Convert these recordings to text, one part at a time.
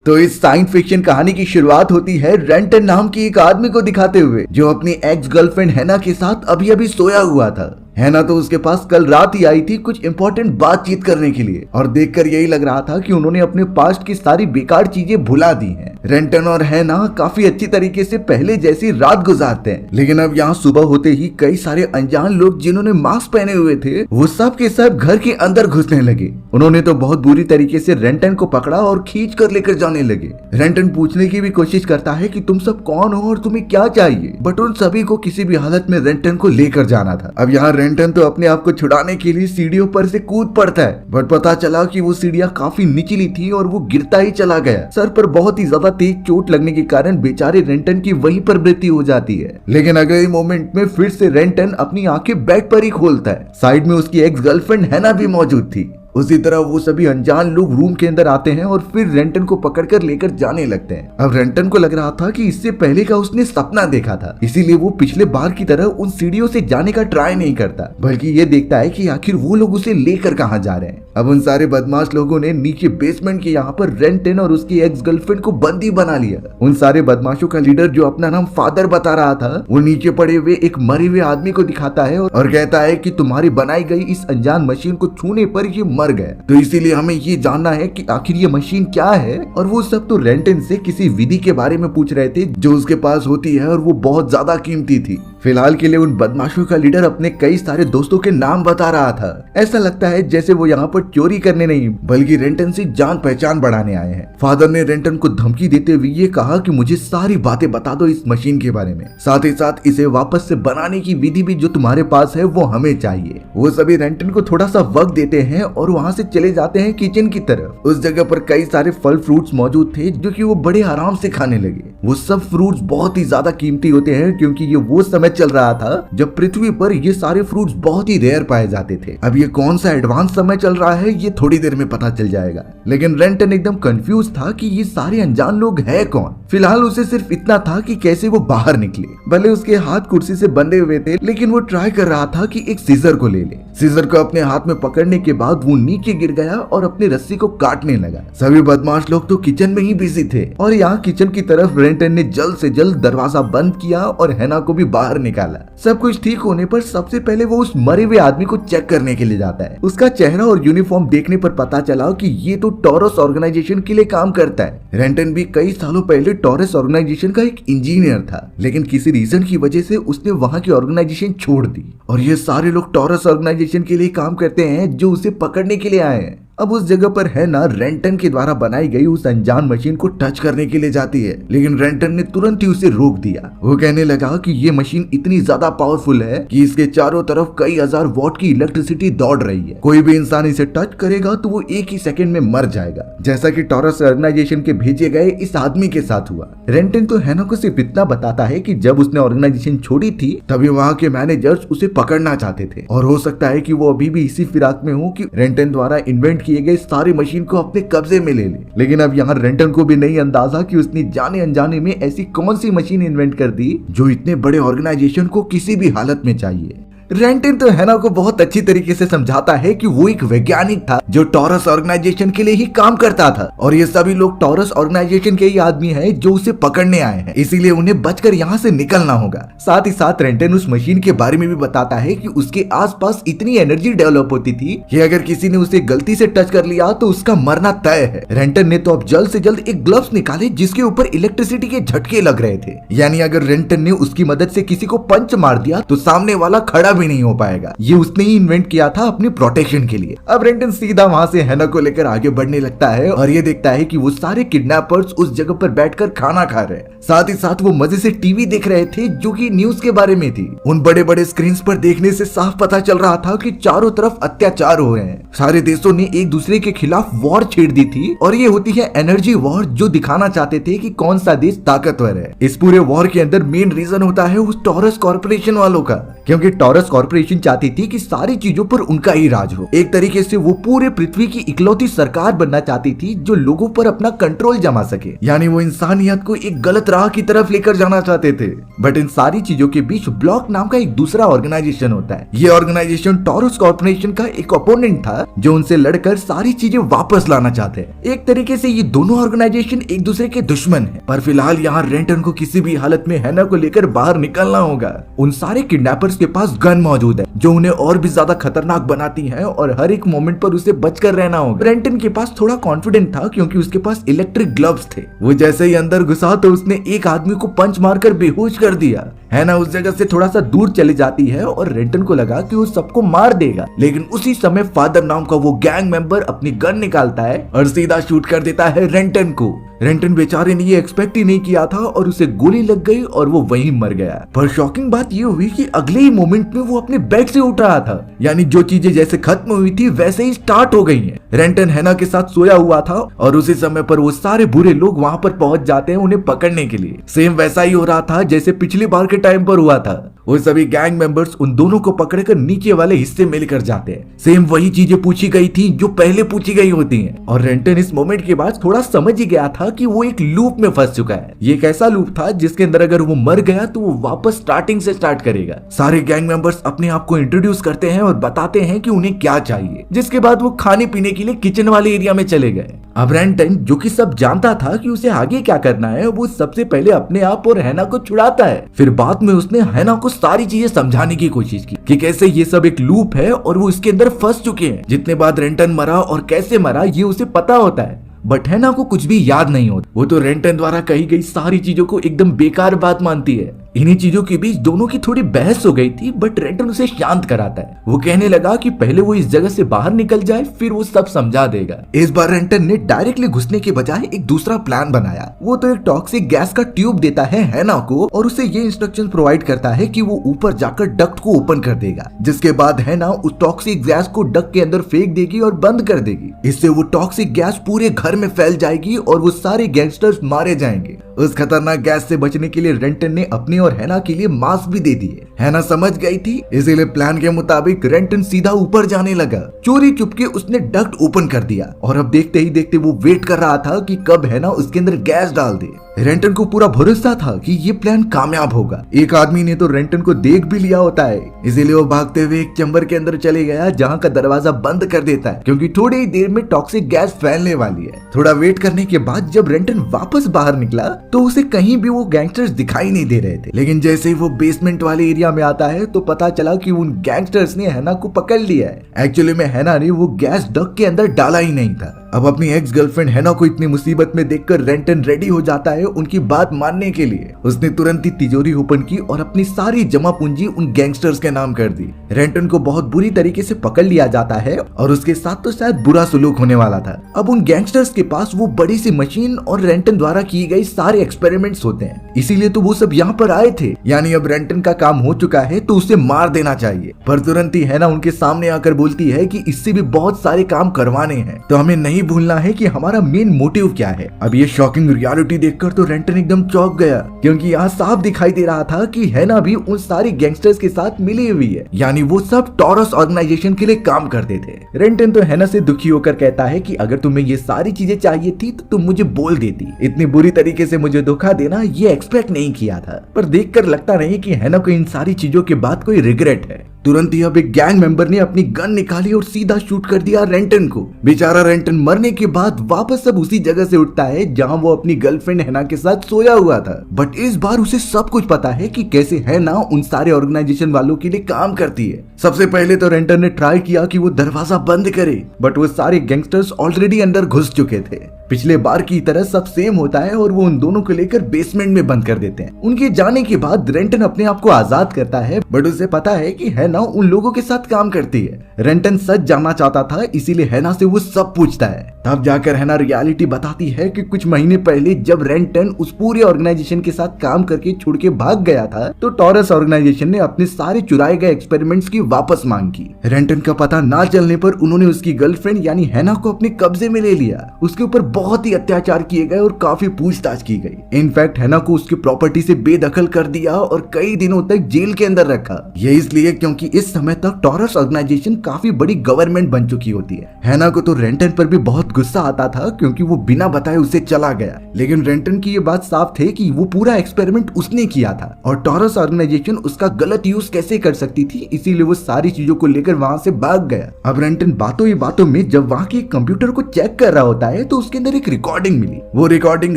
तो इस science fiction कहानी की शुरुआत होती है रेंटन नाम की एक आदमी को दिखाते हुए, जो अपनी एक्स गर्लफ्रेंड हैना के साथ अभी अभी सोया हुआ था। हैना तो उसके पास कल रात ही आई थी कुछ इंपॉर्टेंट बातचीत करने के लिए, और देखकर यही लग रहा था कि उन्होंने अपने पास्ट की सारी बेकार चीजें भुला दी हैं। रेंटन और हैना काफी अच्छी तरीके से पहले जैसी रात गुजारते हैं, लेकिन अब यहाँ सुबह होते ही कई सारे अनजान लोग जिन्होंने मास्क पहने हुए थे वो सब के सब घर के अंदर घुसने लगे। उन्होंने तो बहुत बुरी तरीके से रेंटन को पकड़ा और खींच कर लेकर जाने लगे। रेंटन पूछने की भी कोशिश करता है कि तुम सब कौन हो और तुम्हें क्या चाहिए, बट उन सभी को किसी भी हालत में रेंटन को लेकर जाना था। अब यहाँ रेंटन तो अपने आप को छुड़ाने के लिए सीढ़ियों पर से कूद पड़ता है, बट पता चला कि वो सीढ़ियां काफी निचली थी और वो गिरता ही चला गया। सर पर बहुत ही ज्यादा तेज चोट लगने के कारण बेचारे रेंटन की वहीं पर मृत्यु हो जाती है। लेकिन अगले मोमेंट में फिर से रेंटन अपनी आंखें बेड पर ही खोलता है। साइड में उसकी एक्स गर्लफ्रेंड हैना भी मौजूद थी। उसी तरह वो सभी अनजान लोग रूम के अंदर आते हैं और फिर रेंटन को पकड़कर लेकर जाने लगते हैं। अब रेंटन को लग रहा था कि इससे पहले का उसने सपना देखा था, इसीलिए वो पिछले बार की तरह उन सीढ़ियों से जाने का ट्राई नहीं करता, बल्कि ये देखता है कि आखिर वो लोग उसे लेकर कहाँ जा रहे हैं। अब उन सारे बदमाश लोगों ने नीचे बेसमेंट के यहाँ पर रेंटन और उसकी एक्स गर्लफ्रेंड को बंदी बना लिया। उन सारे बदमाशों का लीडर, जो अपना नाम फादर बता रहा था, वो नीचे पड़े हुए एक मरे हुए आदमी को दिखाता है और कहता है कि तुम्हारी बनाई गई इस अनजान मशीन को छूने पर ये मर गया, तो इसीलिए हमें ये जानना है कि आखिर ये मशीन क्या है। और वो सब तो रेंटन से किसी विधि के बारे में पूछ रहे थे जो उसके पास होती है और वो बहुत ज्यादा कीमती थी। फिलहाल के लिए उन बदमाशों का लीडर अपने कई सारे दोस्तों के नाम बता रहा था। ऐसा लगता है जैसे वो यहाँ पर चोरी करने नहीं बल्कि रेंटन से जान पहचान बढ़ाने आए हैं। फादर ने रेंटन को धमकी देते हुए ये कहा कि मुझे सारी बातें बता दो इस मशीन के बारे में, साथ ही साथ इसे वापस से बनाने की विधि भी जो तुम्हारे पास है वो हमें चाहिए। वो सभी रेंटन को थोड़ा सा वक्त देते हैं और वहाँ से चले जाते हैं किचन की तरफ। उस जगह पर कई सारे फल फ्रूट्स मौजूद थे जो कि वो बड़े आराम से खाने लगे। वो सब फ्रूट्स बहुत ही ज्यादा कीमती होते हैं क्योंकि ये वो समय चल रहा था जब पृथ्वी पर ये सारे फ्रूट्स बहुत ही रेयर पाए जाते थे। अब ये कौन सा एडवांस समय चल रहा है ये थोड़ी देर में पता चल जाएगा। लेकिन रेंटन एकदम कंफ्यूज था कि ये सारे अनजान लोग हैं कौन। फिलहाल उसे सिर्फ इतना था कि कैसे वो बाहर निकले। भले उसके हाथ कुर्सी से बंधे हुए थे, लेकिन वो ट्राई कर रहा था कि एक सीजर को ले ले। सीजर को अपने हाथ में पकड़ने के बाद वो नीचे गिर गया और अपनी रस्सी को काटने लगा। सभी बदमाश लोग तो किचन में ही बिजी थे और यहाँ किचन की तरफ रेंटन ने जल्द से जल्द दरवाजा बंद किया और हैना को भी बाहर निकाला। सब कुछ ठीक होने पर सबसे पहले वो उस मरे हुए आदमी को चेक करने के लिए जाता है। उसका चेहरा और यूनिफॉर्म देखने पर पता चला कि ये तो टॉरस ऑर्गेनाइजेशन के लिए काम करता है। रेंटन भी कई सालों पहले टॉरस ऑर्गेनाइजेशन का एक इंजीनियर था, लेकिन किसी रीजन की वजह से उसने वहाँ की ऑर्गेनाइजेशन छोड़ दी और ये सारे लोग टॉरस ऑर्गेनाइजेशन के लिए काम करते हैं जो उसे पकड़ने के लिए आए हैं। अब उस जगह पर हैना रेंटन के द्वारा बनाई गई उस अनजान मशीन को टच करने के लिए जाती है, लेकिन रेंटन ने तुरंत ही उसे रोक दिया। वो कहने लगा कि ये मशीन इतनी ज्यादा पावरफुल है कि इसके चारों तरफ कई हजार वॉट की इलेक्ट्रिसिटी दौड़ रही है। कोई भी इंसान इसे टच करेगा तो वो एक ही सेकंड में मर जाएगा, जैसा कि टॉरस ऑर्गेनाइजेशन के भेजे गए इस आदमी के साथ हुआ। रेंटन तो हैना को सिर्फ इतना बताता है कि जब उसने ऑर्गेनाइजेशन छोड़ी थी तभी वहाँ के मैनेजर्स उसे पकड़ना चाहते थे और हो सकता है कि वो अभी भी इसी फिराक में हो कि रेंटन द्वारा इन्वेंट किए गए सारी मशीन को अपने कब्जे में ले ले। लेकिन अब यहाँ रेंटन को भी नहीं अंदाजा कि उसने जाने अनजाने में ऐसी कौन सी मशीन इन्वेंट कर दी जो इतने बड़े ऑर्गेनाइजेशन को किसी भी हालत में चाहिए। रेंटन तो हैना को बहुत अच्छी तरीके से समझाता है कि वो एक वैज्ञानिक था जो टॉरस ऑर्गेनाइजेशन के लिए ही काम करता था और ये सभी लोग टॉरस ऑर्गेनाइजेशन के ही आदमी हैं जो उसे पकड़ने आए हैं, इसीलिए उन्हें बचकर यहाँ से निकलना होगा। साथ ही साथ रेंटन उस मशीन के बारे में भी बताता है कि उसके आसपास इतनी एनर्जी डेवलप होती थी कि अगर किसी ने उसे गलती से टच कर लिया तो उसका मरना तय है। रेंटन ने तो अब जल्द से जल्द एक ग्लव्स निकाले जिसके ऊपर इलेक्ट्रिसिटी के झटके लग रहे थे, यानी अगर रेंटन ने उसकी मदद से किसी को पंच मार दिया तो सामने वाला खड़ा भी नहीं हो पाएगा। ये उसने ही इन्वेंट किया था अपनी प्रोटेक्शन के लिए। अब रेंटन सीधा वहां से हैना को लेकर आगे बढ़ने लगता है और ये देखता है कि वो सारे किडनैपर्स उस जगह पर बैठकर खाना खा रहे हैं। साथ ही साथ वो मजे से टीवी देख रहे थे जो कि न्यूज के बारे में थी। उन बड़े बड़े स्क्रीन पर देखने से साफ पता चल रहा था कि चारों तरफ अत्याचार हो रहे हैं। सारे देशों ने एक दूसरे के खिलाफ वॉर छेड़ दी थी और ये होती है एनर्जी वॉर, जो दिखाना चाहते थे कि कौन सा देश ताकतवर है। इस पूरे वॉर के अंदर मेन रीजन होता है उस टॉरस कॉर्पोरेशन वालों का, क्योंकि टॉरस टॉरस कॉर्पोरेशन चाहती थी कि सारी चीजों पर उनका ही राज हो। एक तरीके से वो पूरे पृथ्वी की इकलौती सरकार बनना चाहती थी जो लोगों पर अपना कंट्रोल जमा सके, यानी वो इंसानियत को एक गलत राह की तरफ लेकर जाना चाहते थे। बट इन सारी चीजों के बीच ब्लॉक नाम का एक दूसरा ऑर्गेनाइजेशन होता है। ये ऑर्गेनाइजेशन टॉरस कॉर्पोरेशन का एक ओपोनेंट था जो उनसे लड़कर सारी चीजें वापस लाना चाहते हैं। एक तरीके से ये दोनों ऑर्गेनाइजेशन एक दूसरे के दुश्मन हैं। पर फिलहाल यहाँ रेंटन को किसी भी हालत में हैना को लेकर बाहर निकलना होगा। उन सारे किडनैपर्स के पास गन मौजूद है जो उन्हें और भी ज्यादा खतरनाक बनाती है और हर एक मोमेंट पर उसे बचकर रहना होगा। रेंटन के पास थोड़ा कॉन्फिडेंट था क्योंकि उसके पास इलेक्ट्रिक ग्लव्स थे। वो जैसे ही अंदर घुसा तो उसने एक आदमी को पंच मारकर बेहोश कर दिया। हैना उस जगह से थोड़ा सा दूर चली जाती है और रेंटन को लगा कि वो सबको मार देगा, लेकिन उसी समय फादर नाम का वो गैंग मेंबर अपनी गन निकालता है और सीधा शूट कर देता है रेंटन को। रेंटन बेचारे ने ये एक्सपेक्ट ही नहीं किया था और उसे गोली लग गई और वो वहीं मर गया। पर शॉकिंग बात ये हुई कि अगले ही मोमेंट में वो अपने बेड से उठ रहा था, यानी जो चीजें जैसे खत्म हुई थी वैसे ही स्टार्ट हो गई हैं। रेंटन हैना के साथ सोया हुआ था और उसी समय पर वो सारे बुरे लोग वहां पर पहुंच जाते हैं उन्हें पकड़ने के लिए। सेम वैसा ही हो रहा था जैसे पिछली बार के टाइम पर हुआ था। वो सभी गैंग मेंबर्स उन दोनों को पकड़कर नीचे वाले हिस्से में लेकर जाते हैं। सेम वही चीजें पूछी गई थी जो पहले पूछी गई होती हैं। और रेंटन इस मोमेंट के बाद थोड़ा समझ ही गया था कि वो एक लूप में फंस चुका है। ये एक ऐसा लूप था जिसके अंदर अगर वो मर गया तो वो वापस स्टार्टिंग से स्टार्ट करेगा। सारे गैंग मेंबर्स अपने आप को इंट्रोड्यूस करते हैं और बताते हैं कि उन्हें क्या चाहिए, जिसके बाद वो खाने पीने के लिए किचन वाले एरिया में चले गए। अब रेंटन जो कि सब जानता था कि उसे आगे क्या करना है, वो सबसे पहले अपने आप और हैना को छुड़ाता है। फिर बाद में उसने हैना को सारी चीजें समझाने की कोशिश की कि कैसे ये सब एक लूप है और वो इसके अंदर फंस चुके हैं। जितने बाद रेंटन मरा और कैसे मरा ये उसे पता होता है, बट हैना को कुछ भी याद नहीं होता। वो तो रेंटन द्वारा कही गई सारी चीजों को एकदम बेकार बात मानती है। इन्हीं चीजों के बीच दोनों की थोड़ी बहस हो गई थी, बट रेंटन उसे शांत कराता है। वो कहने लगा कि पहले वो इस जगह से बाहर निकल जाए, फिर वो सब समझा देगा। इस बार रेंटन ने डायरेक्टली घुसने के बजाय एक दूसरा प्लान बनाया। वो तो एक टॉक्सिक गैस का ट्यूब देता है हैना को और उसे ये इंस्ट्रक्शन प्रोवाइड करता है कि वो ऊपर जाकर डक्ट को ओपन कर देगा, जिसके बाद हैना उस टॉक्सिक गैस को डक्ट के अंदर फेंक देगी और बंद कर देगी। इससे वो टॉक्सिक गैस पूरे घर में फैल जाएगी और वो सारे गैंगस्टर्स मारे जाएंगे। उस खतरनाक गैस से बचने के लिए रेंटन ने अपने और हैना के लिए मास्क भी दे दिए। हैना समझ गई थी, इसीलिए प्लान के मुताबिक रेंटन सीधा ऊपर जाने लगा। चोरी चुपके उसने डक्ट ओपन कर दिया और अब देखते ही देखते वो वेट कर रहा था कि कब हैना उसके अंदर गैस डाल दे। रेंटन को पूरा भरोसा था कि ये प्लान कामयाब होगा। एक आदमी ने तो रेंटन को देख भी लिया होता है, इसीलिए वो भागते हुए एक चैम्बर के अंदर चले गया जहाँ का दरवाजा बंद कर देता है क्योंकि थोड़ी ही देर में टॉक्सिक गैस फैलने वाली है। थोड़ा वेट करने के बाद जब रेंटन वापस बाहर निकला तो उसे कहीं भी वो गैंगस्टर्स दिखाई नहीं दे रहे थे, लेकिन जैसे ही वो बेसमेंट वाले एरिया में आता है तो पता चला कि उन गैंगस्टर्स ने हैना को पकड़ लिया है। एक्चुअली में हैना ने वो गैस डक के अंदर डाला ही नहीं था। अब अपनी एक्स गर्लफ्रेंड हैना को इतनी मुसीबत में देखकर रेंटन रेडी हो जाता है उनकी बात मानने के लिए। उसने तुरंत ही तिजोरी ओपन की और अपनी सारी जमा पूंजी उन गैंगस्टर्स के नाम कर दी। रेंटन को बहुत बुरी तरीके से पकड़ लिया जाता है और उसके साथ तो शायद बुरा सुलूक होने वाला था। अब उन गैंगस्टर्स के पास वो बड़ी सी मशीन और रेंटन द्वारा की गई सारे एक्सपेरिमेंट्स होते हैं, इसीलिए तो वो सब यहाँ पर आए थे। यानी अब रेंटन का काम हो चुका है तो उसे मार देना चाहिए। पर तुरंत ही हैना उनके सामने आकर बोलती है कि इससे भी बहुत सारे काम करवाने हैं, तो हमें नहीं भूलना है कि हमारा मेन मोटिव क्या है। अब ये शॉकिंग रियलिटी देखकर तो रेंटन एकदम चौंक गया क्योंकि यहाँ साफ दिखाई दे रहा था कि हैना भी उन सारी गैंगस्टर्स के साथ मिली हुई है, यानी वो सब टॉरस ऑर्गेनाइजेशन के लिए काम करते थे। रेंटन तो हैना से दुखी होकर कहता है कि अगर तुम्हें ये सारी चीजें चाहिए थी तो तुम मुझे बोल देती। इतनी बुरी तरीके से मुझे धोखा देना ये एक्सपेक्ट नहीं किया था। पर देखकर लगता नहीं कि हैना को इन सारी चीजों के बाद कोई रिग्रेट है। तुरंत ही अब एक गैंग मेंबर ने अपनी गन निकाली और सीधा शूट कर दिया रेंटन को। बेचारा रेंटन मरने के बाद वापस सब उसी जगह से उठता है जहां वो अपनी गर्लफ्रेंड हैना के साथ सोया हुआ था। बट इस बार उसे सब कुछ पता है कि कैसे हैना उन सारे ऑर्गेनाइजेशन वालों के लिए काम करती है। सबसे पहले तो रेंटन ने ट्राई किया कि वो दरवाजा बंद करे, बट वो सारे गैंगस्टर्स ऑलरेडी अंदर घुस चुके थे। पिछले बार की तरह सब सेम होता है और वो उन दोनों को लेकर बेसमेंट में बंद कर देते हैं। उनके जाने के बाद रेंटन अपने आप को आजाद करता है, बट उसे पता है कि हैना उन लोगों के साथ काम करती है। रेंटन सच जानना चाहता था, इसीलिए हैना से वो सब पूछता है। तब जाकर हैना रियलिटी बताती है कि कुछ महीने पहले जब रेंटन उस पूरे ऑर्गेनाइजेशन के साथ काम करके छोड़ के भाग गया था तो टॉरस ऑर्गेनाइजेशन ने अपने सारे चुराए गए एक्सपेरिमेंट्स की वापस मांग की। रेंटन का पता ना चलने पर उन्होंने उसकी गर्लफ्रेंड यानी हैना को अपने कब्जे में ले लिया। उसके ऊपर बहुत ही अत्याचार किए गए और काफी पूछताछ की गई। इनफैक्ट हैना को उसकी प्रॉपर्टी से बेदखल कर दिया और कई दिनों तक जेल के अंदर रखा। ये इसलिए क्योंकि इस समय तक टॉरस ऑर्गेनाइजेशन काफी बड़ी गवर्नमेंट बन चुकी होती है। हैना को तो रेंटन पर भी बहुत गुस्सा आता था क्योंकि वो बिना बताए उसे चला गया, लेकिन रेंटन की ये बात साफ थे कि वो पूरा एक्सपेरिमेंट उसने किया था और टॉरस ऑर्गेनाइजेशन उसका गलत यूज कैसे कर सकती थी, इसीलिए वो सारी चीजों को लेकर वहाँ से भाग गया। अब रेंटन बातों ही बातों में जब वहाँ के कंप्यूटर को चेक कर रहा होता है तो उसके अंदर एक रिकॉर्डिंग मिली। वो रिकॉर्डिंग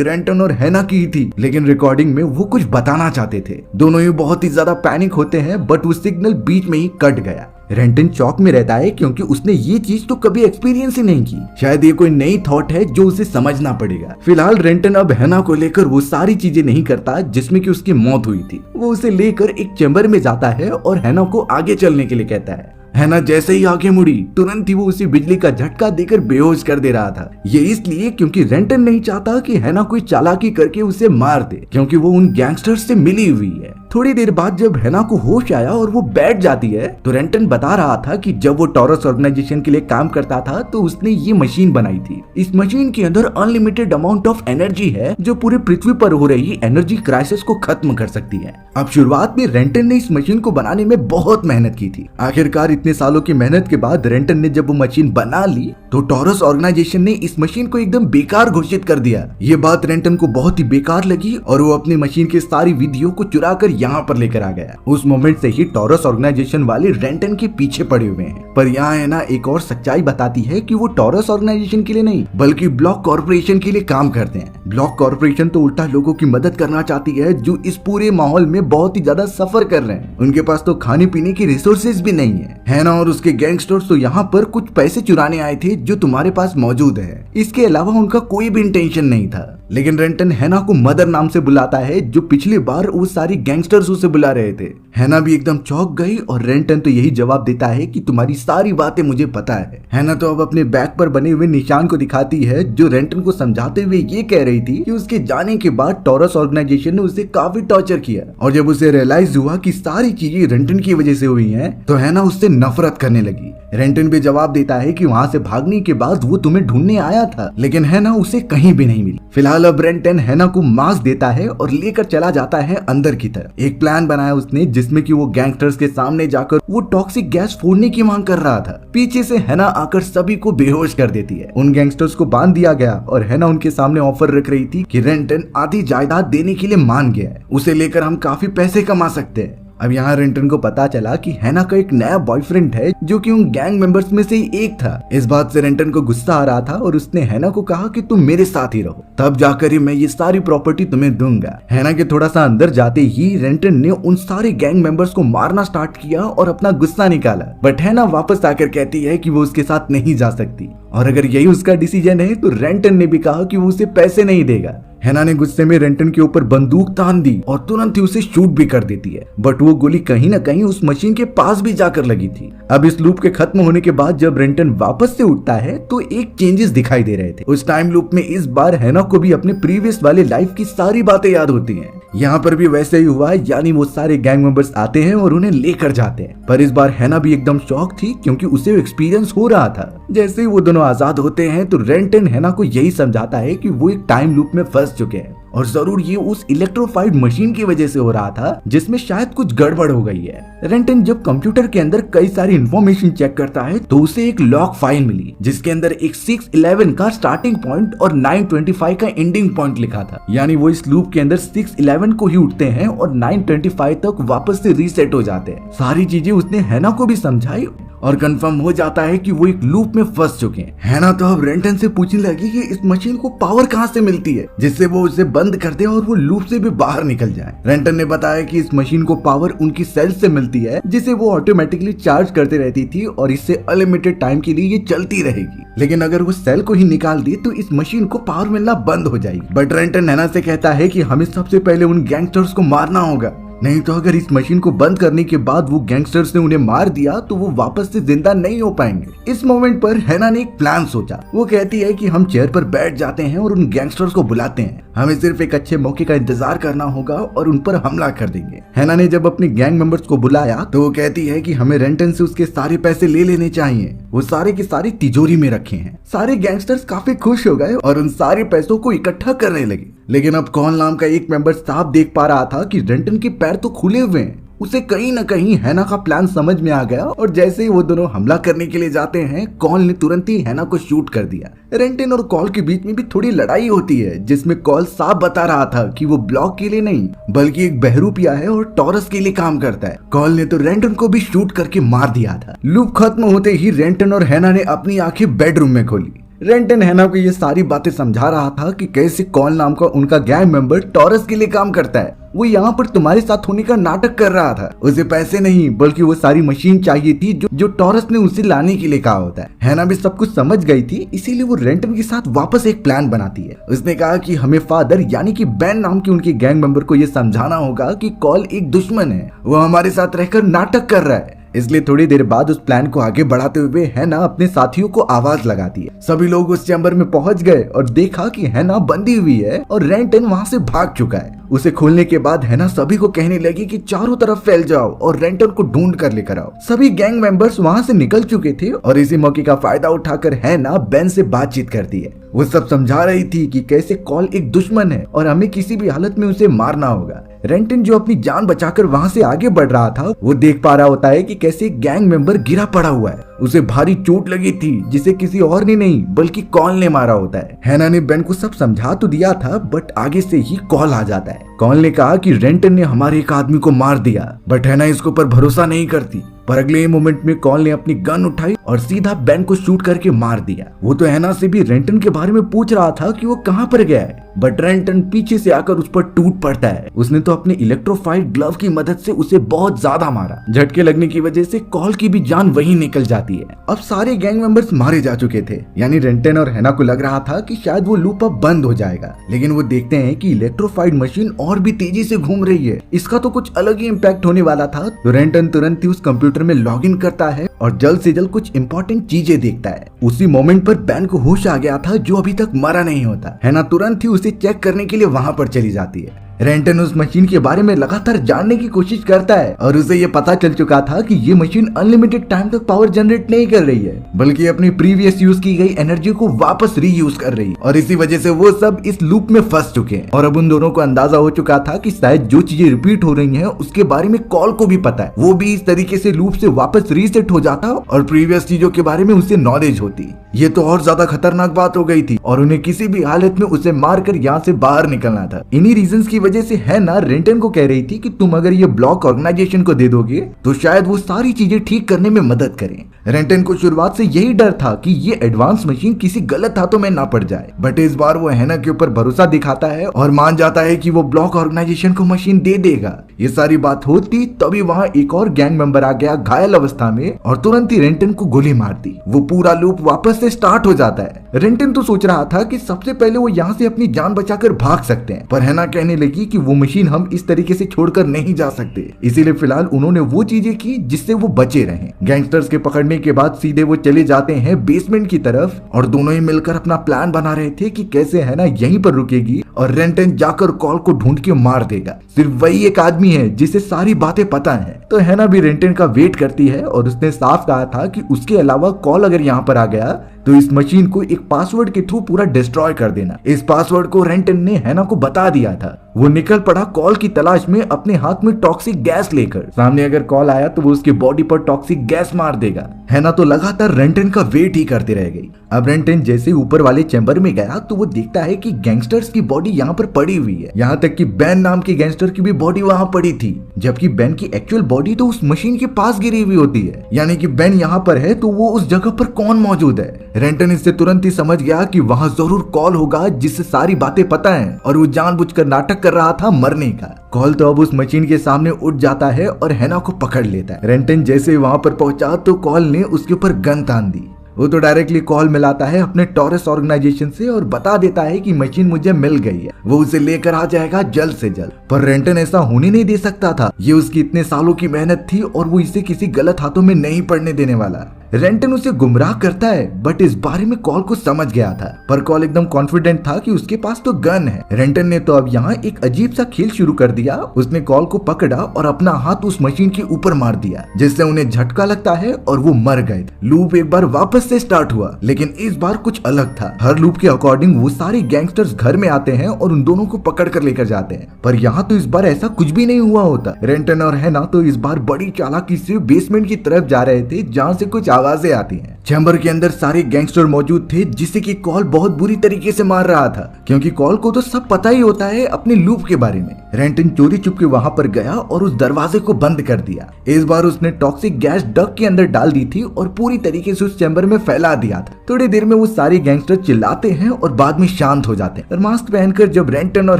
रेंटन और हैना की थी, लेकिन रिकॉर्डिंग में वो कुछ बताना चाहते थे। दोनों ही बहुत ही ज्यादा पैनिक होते हैं, बट वो सिग्नल बीच में ही कट गया। रेंटन चौक में रहता है क्योंकि उसने ये चीज तो कभी एक्सपीरियंस ही नहीं की। शायद ये कोई नई थॉट है जो उसे समझना पड़ेगा। फिलहाल रेंटन अब हैना को लेकर वो सारी चीजें नहीं करता जिसमें कि उसकी मौत हुई थी। वो उसे लेकर एक चैम्बर में जाता है और हैना को आगे चलने के लिए कहता है। हैना जैसे ही आगे मुड़ी, तुरंत ही वो उसे बिजली का झटका देकर बेहोश कर दे रहा था। ये इसलिए क्योंकि रेंटन नहीं चाहता कि हैना कोई चालाकी करके उसे मार दे, क्योंकि वो उन गैंगस्टर्स से मिली हुई है। थोड़ी देर बाद जब हैना को होश आया और वो बैठ जाती है तो रेंटन बता रहा था कि जब वो टॉरस ऑर्गेनाइजेशन के लिए काम करता था तो उसने ये मशीन बनाई थी। इस मशीन के अंदर अनलिमिटेड अमाउंट ऑफ एनर्जी है जो पूरे पृथ्वी पर हो रही एनर्जी क्राइसिस को खत्म कर सकती है। अब शुरुआत में रेंटन ने इस मशीन को बनाने में बहुत मेहनत की थी। आखिरकार इतने सालों की मेहनत के बाद रेंटन ने जब वो मशीन बना ली तो टॉरस ऑर्गेनाइजेशन ने इस मशीन को एकदम बेकार घोषित कर दिया। ये बात रेंटन को बहुत ही बेकार लगी और वो अपनी मशीन की सारी वीडियो को चुरा कर यहाँ पर लेकर आ गया। उस मोमेंट से ही टॉरस ऑर्गेनाइजेशन वाले रेंटन के पीछे पड़े हुए हैं। पर यहाँ है ना एक और सच्चाई बताती है कि वो टॉरस ऑर्गेनाइजेशन के लिए नहीं बल्कि ब्लॉक कॉर्पोरेशन के लिए काम करते हैं। ब्लॉक कॉर्पोरेशन तो उल्टा लोगों की मदद करना चाहती है जो इस पूरे माहौल में बहुत ही ज्यादा सफर कर रहे हैं। उनके पास तो खाने पीने की रिसोर्सेज भी नहीं है ना, और उसके गैंगस्टर्स तो यहाँ पर कुछ पैसे चुराने आए थे जो तुम्हारे पास मौजूद है। इसके अलावा उनका कोई भी इंटेंशन नहीं था। लेकिन रेंटन हैना को मदर नाम से बुलाता है जो पिछली बार वो सारी गैंगस्टर्स उसे बुला रहे थे। हैना भी एकदम चौंक गई और रेंटन तो यही जवाब देता है कि तुम्हारी सारी बातें मुझे पता है। हैना तो अब अपने बैग पर बने हुए निशान को दिखाती है जो रेंटन को समझाते हुए ये कह रही थी कि उसके जाने के बाद टॉरस ऑर्गेनाइजेशन ने उसे काफी टॉर्चर किया और जब उसे रियलाइज हुआ कि सारी चीजें रेंटन की वजह से हुई हैं, तो हैना उससे नफरत करने लगी। रेंटन भी जवाब देता है कि वहाँ से भागने के बाद वो तुम्हें ढूंढने आया था, लेकिन हैना उसे कहीं भी नहीं मिली। फिलहाल अब रेंटन हैना को मास्क देता है और लेकर चला जाता है अंदर की तरफ। एक प्लान बनाया उसने जिसमें कि वो गैंगस्टर्स के सामने जाकर वो टॉक्सिक गैस फोड़ने की मांग कर रहा था। पीछे से हैना आकर सभी को बेहोश कर देती है। उन गैंगस्टर्स को बांध दिया गया और हैना उनके सामने ऑफर रख रही थी कि रेंटन आधी जायदाद देने के लिए मान गया है, उसे लेकर हम काफी पैसे कमा सकते हैं। अब यहाँ रेंटन को पता चला कि हैना का एक नया बॉयफ्रेंड है जो कि उन गैंग मेंबर्स में से ही एक था। इस बात से रेंटन को गुस्सा आ रहा था और उसने हैना को कहा कि तुम मेरे साथ ही रहो, तब जाकर ही मैं ये सारी प्रॉपर्टी तुम्हें दूंगा। हैना के थोड़ा सा अंदर जाते ही रेंटन ने उन सारे गैंग मेंबर्स को मारना स्टार्ट किया और अपना गुस्सा निकाला। बट हैना वापस आकर कहती है कि वो उसके साथ नहीं जा सकती और अगर यही उसका डिसीजन है तो रेंटन ने भी कहा कि वो उसे पैसे नहीं देगा। हैना ने गुस्से में रेंटन के ऊपर बंदूक तान दी और तुरंत ही उसे शूट भी कर देती है, बट वो गोली कहीं ना कहीं उस मशीन के पास भी जाकर लगी थी। अब इस लूप के खत्म होने के बाद जब रेंटन वापस से उठता है तो एक चेंजेस दिखाई दे रहे थे। उस टाइम लूप में इस बार हैना को भी अपने प्रीवियस वाले लाइफ की सारी बातें याद होती हैं। यहाँ पर भी वैसे ही हुआ, यानी वो सारे गैंग मेंबर्स आते हैं और उन्हें लेकर जाते हैं। पर इस बार हैना भी एकदम शॉक थी क्योंकि उसे एक्सपीरियंस हो रहा था। जैसे ही वो दोनों आजाद होते हैं तो रेंटन हैना को यही समझाता है कि वो एक टाइम लूप में फंस चुके हैं और जरूर ये उस इलेक्ट्रोफाइड मशीन की वजह से हो रहा था जिसमें शायद कुछ गड़बड़ हो गई है। रेंटन जब कंप्यूटर के अंदर कई सारी इंफॉर्मेशन चेक करता है तो उसे एक लॉग फाइल मिली जिसके अंदर एक 611 का स्टार्टिंग पॉइंट और 925 का एंडिंग पॉइंट लिखा था। यानी वो इस लूप के अंदर 611 को ही उठते हैं और 925 तक वापस से रीसेट हो जाते हैं। सारी चीजें उसने हैना को भी समझाई और कंफर्म हो जाता है कि वो एक लूप में फंस चुके हैं। हैना तो अब रेंटन से पूछने लगी कि इस मशीन को पावर कहाँ से मिलती है जिससे वो उसे बंद कर दे और वो लूप से भी बाहर निकल जाए। रेंटन ने बताया कि इस मशीन को पावर उनकी सेल से मिलती है जिसे वो ऑटोमेटिकली चार्ज करते रहती थी और इससे अनलिमिटेड टाइम के लिए ये चलती रहेगी। लेकिन अगर वो सेल को ही निकाल दे तो इस मशीन को पावर मिलना बंद हो जाएगी। बट रेंटन हैना से कहता है कि हमें सबसे पहले उन गैंगस्टर्स को मारना होगा नहीं तो अगर इस मशीन को बंद करने के बाद वो गैंगस्टर्स ने उन्हें मार दिया तो वो वापस से जिंदा नहीं हो पाएंगे। इस मोमेंट पर हैना ने एक प्लान सोचा। वो कहती है कि हम चेयर पर बैठ जाते हैं और उन गैंगस्टर्स को बुलाते हैं। हमें सिर्फ एक अच्छे मौके का इंतजार करना होगा और उन पर हमला कर देंगे। हैना ने जब अपने गैंग मेंबर्स को बुलाया तो वो कहती है कि हमें रेंटन से उसके सारे पैसे ले लेने चाहिए। वो सारे के सारे तिजोरी में रखे हैं। सारे गैंगस्टर्स काफी खुश हो गए और उन सारे पैसों को इकट्ठा करने लगे। लेकिन अब कॉल नाम का एक मेंबर साफ देख पा रहा था कि रेंटन के पैर तो खुले हुए हैं। उसे कहीं न कहीं हैना का प्लान समझ में आ गया और जैसे ही वो दोनों हमला करने के लिए जाते हैं, कॉल ने तुरंत ही हैना को शूट कर दिया। रेंटन और कॉल के बीच में भी थोड़ी लड़ाई होती है, जिसमें कॉल साफ बता रहा था कि वो ब्लॉक के लिए नहीं बल्कि एक बहरूपिया है और टॉरस के लिए काम करता है। कॉल ने तो रेंटन को भी शूट करके मार दिया था। लूप खत्म होते ही रेंटन और हैना ने अपनी आंखें बेडरूम में खोली। रेंटन हैना को ये सारी बातें समझा रहा था कि कैसे कॉल नाम का उनका गैंग मेंबर टॉरस के लिए काम करता है। वो यहाँ पर तुम्हारे साथ होने का नाटक कर रहा था। उसे पैसे नहीं बल्कि वो सारी मशीन चाहिए थी जो टॉरस ने उसे लाने के लिए कहा होता है। हैना भी सब कुछ समझ गई थी, इसीलिए वो रेंटन के साथ वापस एक प्लान बनाती है। उसने कहा कि हमें फादर यानी कि बैन नाम के उनके गैंग मेंबर को ये समझाना होगा कि कॉल एक दुश्मन है, वो हमारे साथ रहकर नाटक कर रहा है। इसलिए थोड़ी देर बाद उस प्लान को आगे बढ़ाते हुए हैना अपने साथियों को आवाज लगाती है। सभी लोग उस चैम्बर में पहुंच गए और देखा कि हैना बंधी हुई है और रेंटन वहां से भाग चुका है। उसे खोलने के बाद हैना सभी को कहने लगी कि चारों तरफ फैल जाओ और रेंटन को ढूंढ कर लेकर आओ। सभी गैंग मेंबर्स वहां से निकल चुके थे और इसी मौके का फायदा उठाकर हैना बेन से बातचीत करती है। वो सब समझा रही थी कि कैसे कॉल एक दुश्मन है और हमें किसी भी हालत में उसे मारना होगा। रेंटन जो अपनी जान बचाकर वहां से आगे बढ़ रहा था, वो देख पा रहा होता है कि कैसे गैंग मेंबर गिरा पड़ा हुआ है। उसे भारी चोट लगी थी जिसे किसी और ने नहीं बल्कि कॉल ने मारा होता है। हैना ने बेन को सब समझा तो दिया था बट आगे से ही कॉल आ जाता है। कॉल ने कहा कि रेंटन ने हमारे एक आदमी को मार दिया, बट हैना इसको पर भरोसा नहीं करती। पर अगले मोमेंट में कॉल ने अपनी गन उठाई और सीधा बेन को शूट करके मार दिया। वो तो हैना से भी रेंटन के बारे में पूछ रहा था कि वो कहाँ पर गया है, बट रेंटन पीछे से आकर उस पर टूट पड़ता है। उसने तो अपने इलेक्ट्रोफाइट ग्लव की मदद से उसे बहुत ज्यादा मारा। झटके लगने की वजह से कॉल की भी जान वहीं निकल जाती है। अब सारे गैंग मेंबर्स मारे जा चुके थे, यानी रेंटन और हैना को लग रहा था कि शायद वो लूप अब बंद हो जाएगा। लेकिन वो देखते हैं कि इलेक्ट्रोफाइट मशीन और भी तेजी से घूम रही है। इसका तो कुछ अलग ही इम्पैक्ट होने वाला था। तो रेंटन तुरंत ही उस कंप्यूटर में लॉग इन करता है और जल्द से जल्द कुछ इंपॉर्टेंट चीजें देखता है। उसी मोमेंट पर बेन को होश आ गया था, जो अभी तक मरा नहीं होता। हैना तुरंत ही उसे चेक करने के लिए वहां पर चली जाती है। रेंटन उस मशीन के बारे में लगातार जानने की कोशिश करता है और उसे ये पता चल चुका था कि ये मशीन अनलिमिटेड टाइम तक पावर जनरेट नहीं कर रही है, बल्कि अपनी प्रीवियस यूज की गई एनर्जी को वापस रीयूज कर रही है। और इसी वजह से वो सब इस लूप में फंस चुके हैं। और अब उन दोनों को अंदाजा हो चुका था कि शायद जो चीजें रिपीट हो रही हैं उसके बारे में कॉल को भी पता है। वो भी इस तरीके से लूप से वापस रीसेट हो जाता और प्रीवियस चीजों के बारे में उसे नॉलेज होती। ये तो और ज्यादा खतरनाक बात हो गई थी और उन्हें किसी भी हालत में उसे मारकर यहाँ से बाहर निकलना था। इन्हीं रीजंस की वजह से हैना रेंटन को कह रही थी कि तुम अगर ये ब्लॉक ऑर्गेनाइजेशन को दे दोगे तो शायद वो सारी चीजें ठीक करने में मदद करें। रेंटन को शुरुआत से यही डर था कि ये एडवांस मशीन किसी गलत हाथों में ना पड़ जाए, बट इस बार वो हैना के ऊपर भरोसा दिखाता है और मान जाता है कि वो ब्लॉक ऑर्गेनाइजेशन को मशीन दे देगा। ये सारी बात होती तभी वहाँ एक और गैंग मेंबर आ गया घायल अवस्था में और तुरंत ही रेंटन को गोली मार दी। वो पूरा लूप वापस से स्टार्ट हो जाता है। रेंटन तो सोच रहा था कि सबसे पहले वो यहाँ से अपनी जान बचाकर भाग सकते हैं, पर हैना कहने लगी कि वो मशीन हम इस तरीके से छोड़कर नहीं जा सकते। इसीलिए फिलहाल उन्होंने वो चीजें की जिससे वो बचे रहे। गैंगस्टर्स के पकड़ने के बाद सीधे वो चले जाते हैं बेसमेंट की तरफ और दोनों ही मिलकर अपना प्लान बना रहे थे कि कैसे हैना यहीं पर रुकेगी और रेंटन जाकर कॉल को ढूंढ के मार देगा। सिर्फ वही एक आदमी है जिसे सारी बातें पता है। तो हैना भी रेंटन का वेट करती है और उसने साफ कहा था कि उसके अलावा कॉल अगर यहाँ पर आ गया तो इस मशीन को एक पासवर्ड के थ्रू पूरा डिस्ट्रॉय कर देना। इस पासवर्ड को रेंटन ने हैना को बता दिया था। वो निकल पड़ा कॉल की तलाश में अपने हाथ में टॉक्सिक गैस लेकर। सामने अगर कॉल आया तो वो उसकी बॉडी पर टॉक्सिक गैस मार देगा। हैना तो लगातार रेंटन का वेट ही करती रह गई। अब रेंटन जैसे ऊपर वाले चैम्बर में गया तो वो देखता है कि गैंगस्टर्स की बॉडी यहाँ पर पड़ी हुई है। यहाँ तक कि बैन नाम के गैंगस्टर की भी बॉडी वहाँ पड़ी थी, जबकि बैन की एक्चुअल बॉडी तो उस मशीन के पास गिरी हुई होती है। यानी कि बैन यहाँ पर है तो वो उस जगह पर कौन मौजूद है। रेंटन इससे तुरंत ही समझ गया कि वहाँ जरूर कॉल होगा जिससे सारी बातें पता है और वो जानबूझकर नाटक कर रहा था मरने का। कॉल तो अब उस मशीन के सामने उठ जाता है और हैना को पकड़ लेता है। रेंटन जैसे वहाँ पर पहुंचा तो कॉल ने उसके ऊपर गन तान दी। वो तो डायरेक्टली कॉल मिलाता है अपने टॉरस ऑर्गेनाइजेशन से और बता देता है कि मशीन मुझे मिल गई है, वो उसे लेकर आ जाएगा जल्द से जल्द। पर रेंटन ऐसा होने नहीं दे सकता था, ये उसकी इतने सालों की मेहनत थी और वो इसे किसी गलत हाथों में नहीं पड़ने देने वाला। रेंटन उसे गुमराह करता है, बट इस बारे में कॉल को समझ गया था, पर कॉल एकदम कॉन्फिडेंट था कि उसके पास तो गन है। रेंटन ने तो अब यहाँ एक अजीब सा खेल शुरू कर दिया। उसने कॉल को पकड़ा और अपना हाथ उस मशीन के ऊपर मार दिया, जिससे उन्हें झटका लगता है और वो मर गए। लूप एक बार वापस से स्टार्ट हुआ, लेकिन इस बार कुछ अलग था। हर लूप के अकॉर्डिंग वो सारे गैंगस्टर्स घर में आते हैं और उन दोनों को पकड़ कर लेकर जाते हैं, पर यहाँ तो इस बार ऐसा कुछ भी नहीं हुआ होता। रेंटन और हैना तो इस बार बड़ी चालाकी से बेसमेंट की तरफ जा रहे थे, जहाँ से कुछ आवाजें आती हैं। चैम्बर के अंदर सारे गैंगस्टर मौजूद थे, जिससे कि कॉल बहुत बुरी तरीके से मार रहा था, क्योंकि कॉल को तो सब पता ही होता है अपने लूप के बारे में। रेंटन चोरी चुपके वहां पर गया और उस दरवाजे को बंद कर दिया। इस बार उसने टॉक्सिक गैस डक के अंदर डाल दी थी और पूरी तरीके से उस चैम्बर में फैला दिया था। थोड़ी देर में वो सारे गैंगस्टर चिल्लाते हैं और बाद में शांत हो जाते हैं। और मास्क पहनकर जब रेंटन और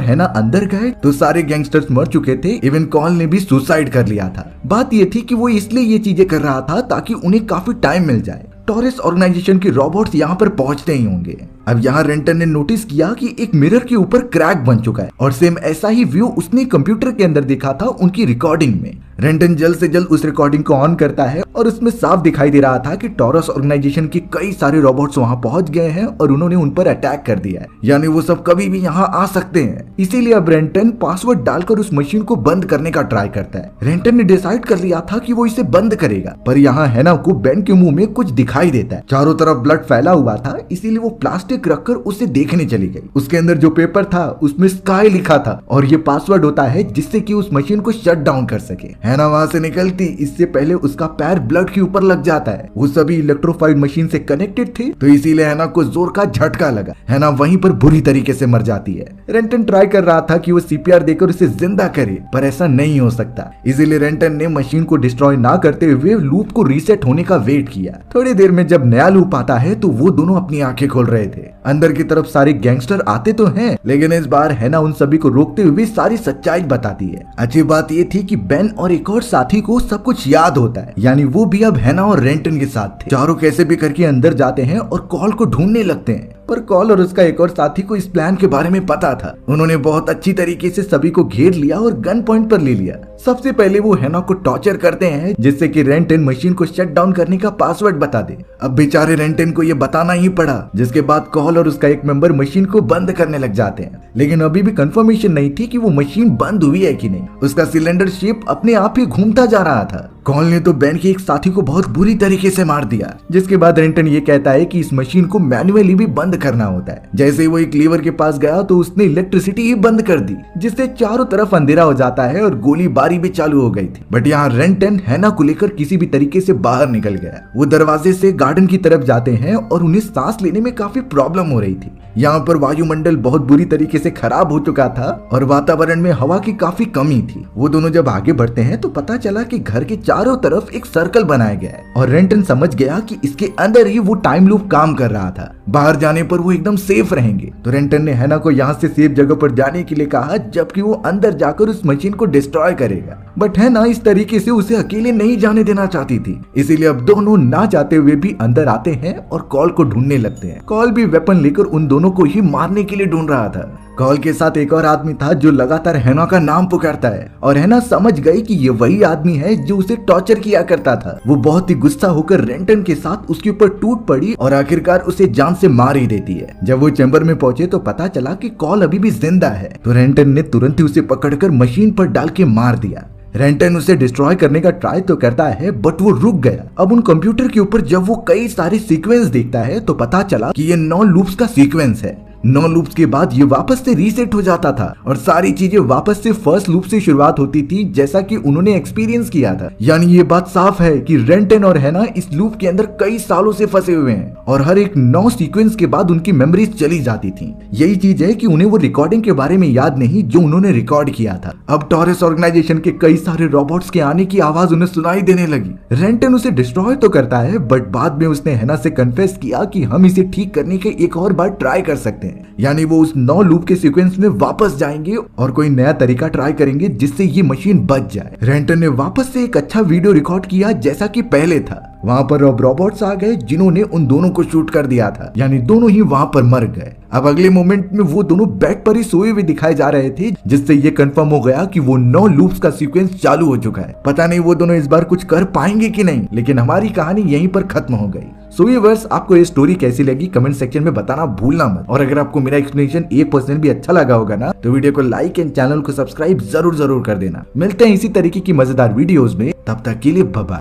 हैना अंदर गए तो सारे गैंगस्टर्स मर चुके थे, इवन कॉल ने भी सुसाइड कर लिया था। बात ये थी कि वो इसलिए ये चीजें कर रहा था ताकि उन्हें काफी टाइम मिल जाए। टॉरस ऑर्गेनाइजेशन के रोबोट्स यहाँ पर पहुंचते ही होंगे। अब यहाँ रेंटन ने नोटिस किया कि एक मिरर के ऊपर क्रैक बन चुका है और सेम ऐसा ही व्यू उसने कंप्यूटर के अंदर देखा था उनकी रिकॉर्डिंग में। रेंटन जल्द से जल्द उस रिकॉर्डिंग को ऑन करता है और उसमें साफ दिखाई दे रहा था कि टॉरस ऑर्गेनाइजेशन के कई सारे रोबोट्स वहां पहुंच गए हैं और उन्होंने उन पर अटैक कर दिया है, यानी वो सब कभी भी यहाँ आ सकते हैं। इसीलिए अब रेंटन पासवर्ड डालकर उस मशीन को बंद करने का ट्राई करता है। रेंटन ने डिसाइड कर लिया था कि वो इसे बंद करेगा, पर यहाँ हैना को बेन के मुंह में कुछ दिखाई देता है। चारों तरफ ब्लड फैला हुआ था, इसीलिए वो प्लास्टिक रखकर उसे देखने चली गई। उसके अंदर जो पेपर था उसमें स्काई लिखा था और ये पासवर्ड होता है जिससे कि उस मशीन को शट डाउन कर सके। हैना वहां से निकलती इससे पहले उसका पैर ब्लड के ऊपर लग जाता है। वो सभी इलेक्ट्रोफाइड मशीन से कनेक्टेड थे, तो इसीलिए हैना को जोर का झटका लगा। हैना वहीं पर बुरी तरीके से मर जाती है। रेंटन ट्राई कर रहा था कि वो सीपीआर देकर उसे जिंदा करे, पर ऐसा नहीं हो सकता। इसीलिए रेंटन ने मशीन को डिस्ट्रॉय ना करते हुए लूप को रीसेट होने का वेट किया। थोड़ी देर में जब नया लूप आता है तो वो दोनों अपनी आंखें खोल रहे थे। अंदर की तरफ सारे गैंगस्टर आते तो हैं, लेकिन इस बार हैना उन सभी को रोकते हुए सारी सच्चाई बताती है। अच्छी बात ये थी कि बेन और एक और साथी को सब कुछ याद होता है, यानी वो भी अब हैना और रेंटन के साथ थे। चारों कैसे भी करके अंदर जाते हैं और कॉल को ढूंढने लगते हैं, पर कॉल और उसका एक और साथी को इस प्लान के बारे में पता था। उन्होंने बहुत अच्छी तरीके से सभी को घेर लिया और गन पॉइंट पर ले लिया। सबसे पहले वो हैना को टॉर्चर करते हैं, जिससे कि रेंटन मशीन को शट डाउन करने का पासवर्ड बता दे। अब बेचारे रेंटन को ये बताना ही पड़ा, जिसके बाद कॉल और उसका एक मेंबर मशीन को बंद करने लग जाते हैं। लेकिन अभी भी कंफर्मेशन नहीं थी कि वो मशीन बंद हुई है कि नहीं। उसका सिलेंडर शेप अपने आप ही घूमता जा रहा था। कॉल ने तो बेन के एक साथी को बहुत बुरी तरीके से मार दिया, जिसके बाद रेंटन ये कहता है कि इस मशीन को मैन्युअली भी बंद करना होता है। जैसे ही वो एक लीवर के पास गया तो उसने इलेक्ट्रिसिटी ही बंद कर दी, जिससे चारों तरफ अंधेरा हो जाता है और गोलीबारी भी चालू हो गई थी। बट यहाँ रेंटन हैना को लेकर किसी भी तरीके से बाहर निकल गया। वो दरवाजे से गार्डन की तरफ जाते हैं और उन्हें सांस लेने में काफी प्रॉब्लम हो रही थी। यहाँ पर वायुमंडल बहुत बुरी तरीके से खराब हो चुका था और वातावरण में हवा की काफी कमी थी। वो दोनों जब आगे बढ़ते हैं तो पता चला कि घर के चारों तरफ एक सर्कल बनाया गया है और रेंटन समझ गया कि इसके अंदर ही वो टाइम लूप काम कर रहा था। बाहर जाने पर वो एकदम सेफ रहेंगे, तो रेंटन ने हैना को यहाँ से सेफ जगह पर जाने के लिए कहा, जबकि वो अंदर जाकर उस मशीन को डिस्ट्रॉय करेगा। बट हैना इस तरीके से उसे अकेले नहीं जाने देना चाहती थी, इसीलिए अब दोनों ना चाहते हुए भी अंदर आते हैं और कॉल को ढूंढने लगते हैं। कॉल भी वेपन लेकर उन दोनों को ही मारने के लिए ढूंढ रहा था। कॉल के साथ एक और आदमी था जो लगातार हैना का नाम पुकारता है और हैना समझ गई कि ये वही आदमी है जो उसे टॉर्चर किया करता था। वो बहुत ही गुस्सा होकर रेंटन के साथ उसके ऊपर टूट पड़ी और आखिरकार उसे जान से मार ही देती है। जब वो चैम्बर में पहुंचे तो पता चला कि कॉल अभी भी जिंदा है, तो रेंटन ने तुरंत ही उसे पकड़कर मशीन पर डाल के मार दिया। रेंटन उसे डिस्ट्रॉय करने का ट्राई तो करता है, बट वो रुक गया। अब उन कंप्यूटर के ऊपर जब वो कई सारे सीक्वेंस देखता है तो पता चला कि ये 9 लूप्स का सीक्वेंस है। 9 लूप्स के बाद ये वापस से रीसेट हो जाता था और सारी चीजें वापस से फर्स्ट लूप से शुरुआत होती थी, जैसा कि उन्होंने एक्सपीरियंस किया था। यानी ये बात साफ है कि रेंटन और हैना इस लूप के अंदर कई सालों से फंसे हुए हैं और हर एक 9 सीक्वेंस के बाद उनकी मेमोरीज चली जाती थी। यही चीज है कि उन्हें वो रिकॉर्डिंग के बारे में याद नहीं जो उन्होंने रिकॉर्ड किया था। अब टॉरस ऑर्गेनाइजेशन के कई सारे रोबोट्स के आने की आवाज उन्हें सुनाई देने लगी। रेंटन उसे डिस्ट्रॉय तो करता है, बट बाद में उसने हैना से कन्फेस किया कि हम इसे ठीक करने के एक और बार ट्राई कर सकते हैं। यानी वो उस 9 लूप के सीक्वेंस में वापस जाएंगे और कोई नया तरीका ट्राई करेंगे जिससे ये मशीन बच जाए। रेंटन ने वापस से एक अच्छा वीडियो रिकॉर्ड किया जैसा कि पहले था। वहाँ पर अब रोबोट्स आ गए जिन्होंने उन दोनों को शूट कर दिया था, यानी दोनों ही वहाँ पर मर गए। अब अगले मोमेंट में वो दोनों बेड पर ही सोए हुए दिखाए जा रहे थे, जिससे ये कंफर्म हो गया कि वो 9 लूप्स का सीक्वेंस चालू हो चुका है। पता नहीं वो दोनों इस बार कुछ कर पाएंगे कि नहीं, लेकिन हमारी कहानी यहीं पर खत्म हो गई। सो व्यूअर्स, आपको ये स्टोरी कैसी लगी कमेंट सेक्शन में बताना भूलना मत। और अगर आपको मेरा एक्सप्लेनेशन 1% भी अच्छा लगा होगा ना, तो वीडियो को लाइक एंड चैनल को सब्सक्राइब जरूर कर देना। मिलते हैं इसी तरीके की मजेदार वीडियोस में, तब तक के लिए बाय बाय।